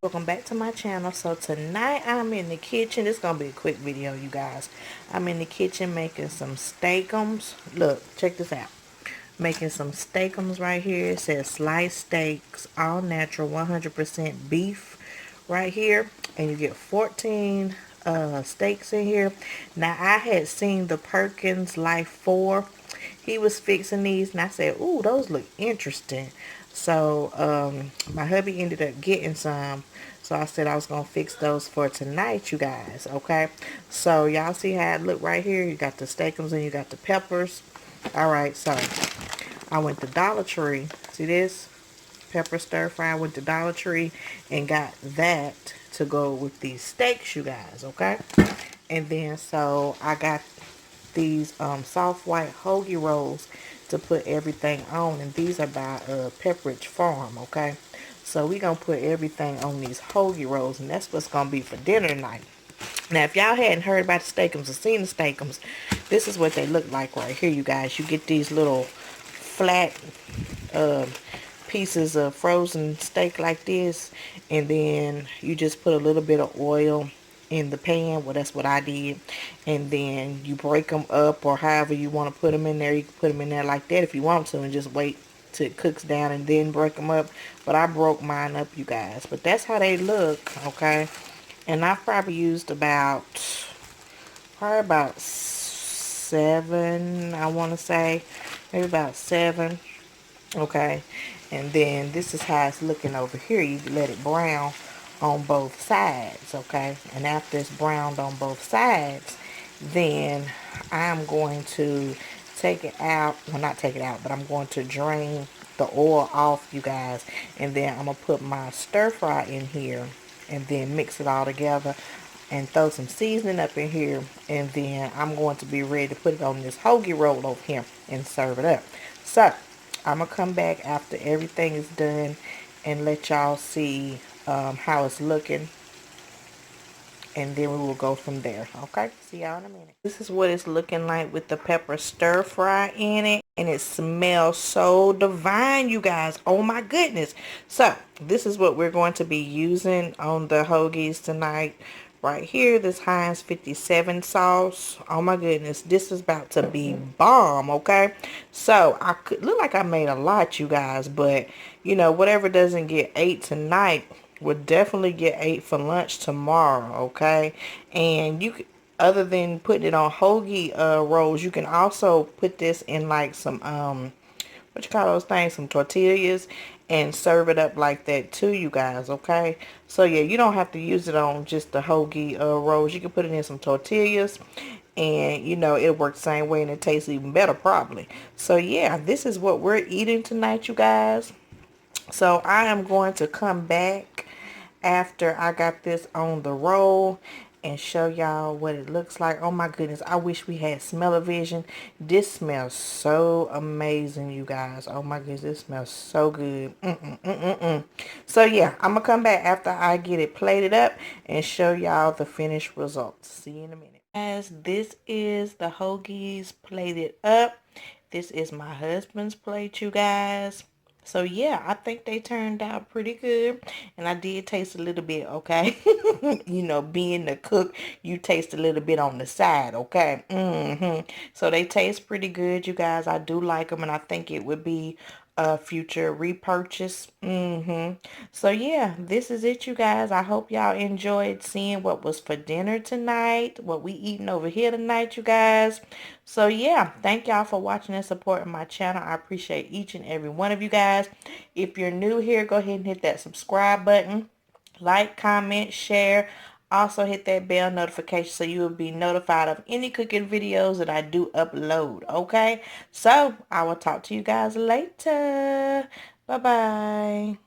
Welcome back to my channel. So tonight I'm in the kitchen. This is gonna be a quick video, you guys. I'm in the kitchen making some steak-umms. Look, check this out. Making some steak-umms right here. It says sliced steaks, all natural, 100% beef right here, and you get 14 steaks in here. Now I had seen the Perkins Life 4. He was fixing these and I said, ooh, those look interesting. So my hubby ended up getting some. So I said I was going to fix those for tonight, you guys. Okay. So y'all see how it look right here. You got the steakums and you got the peppers. Alright, so I went to Dollar Tree. See this? Pepper stir fry. I went to Dollar Tree and got that to go with these steaks, you guys. Okay. And then so I got these soft white hoagie rolls to put everything on, and these are by Pepperidge Farm. Okay, so we gonna put everything on these hoagie rolls, and that's what's gonna be for dinner tonight. Now if y'all hadn't heard about the steakums or seen the steakums, this is what they look like right here, you guys. You get these little flat pieces of frozen steak like this, and then you just put a little bit of oil in the pan. Well, that's what I did. And then you break them up, or however you want to put them in there. You can put them in there like that if you want to, and just wait till it cooks down and then break them up. But I broke mine up, you guys. But that's how they look, okay? And I probably used probably about 7, I want to say. Maybe about 7. Okay, and then this is how it's looking over here. You let it brown on both sides. Okay, and after it's browned on both sides, then I'm going to take it out. Well, not take it out, but I'm going to drain the oil off, you guys, and then I'm gonna put my stir fry in here and then mix it all together and throw some seasoning up in here, and then I'm going to be ready to put it on this hoagie roll over here and serve it up. So I'm gonna come back after everything is done and let y'all see how it's looking, and then we will go from there. Okay, see y'all in a minute. This is what it's looking like with the pepper stir fry in it, and it smells so divine, you guys. Oh my goodness. So this is what we're going to be using on the hoagies tonight. Right here, this Heinz 57 sauce. Oh my goodness, this is about to be bomb. Okay, so I could look like I made a lot, you guys, but you know, whatever doesn't get ate tonight would definitely get ate for lunch tomorrow. Okay, and you could, other than putting it on hoagie rolls, you can also put this in like some what you call those things, some tortillas, and serve it up like that too, you guys. Okay, so yeah, you don't have to use it on just the hoagie rolls. You can put it in some tortillas, and you know, it'll work the same way, and it tastes even better probably. So yeah, this is what we're eating tonight, you guys. So I am going to come back after I got this on the roll and show y'all what it looks like. Oh my goodness, I wish we had smell-o-vision. This smells so amazing, you guys. Oh my goodness, this smells so good. So yeah, I'm gonna come back after I get it plated up and show y'all the finished results. See you in a minute. As this is the hoagies plated up. This is my husband's plate, you guys. So yeah, I think they turned out pretty good, and I did taste a little bit, okay? You know, being the cook, you taste a little bit on the side, okay? So they taste pretty good, you guys. I do like them, and I think it would be a future repurchase. So yeah, this is it, you guys. I hope y'all enjoyed seeing what was for dinner tonight, what we eating over here tonight, you guys. So yeah, thank y'all for watching and supporting my channel. I appreciate each and every one of you guys. If you're new here, go ahead and hit that subscribe button. Like, comment, share. Also hit that bell notification so you will be notified of any cooking videos that I do upload. Okay? So, I will talk to you guys later. Bye-bye.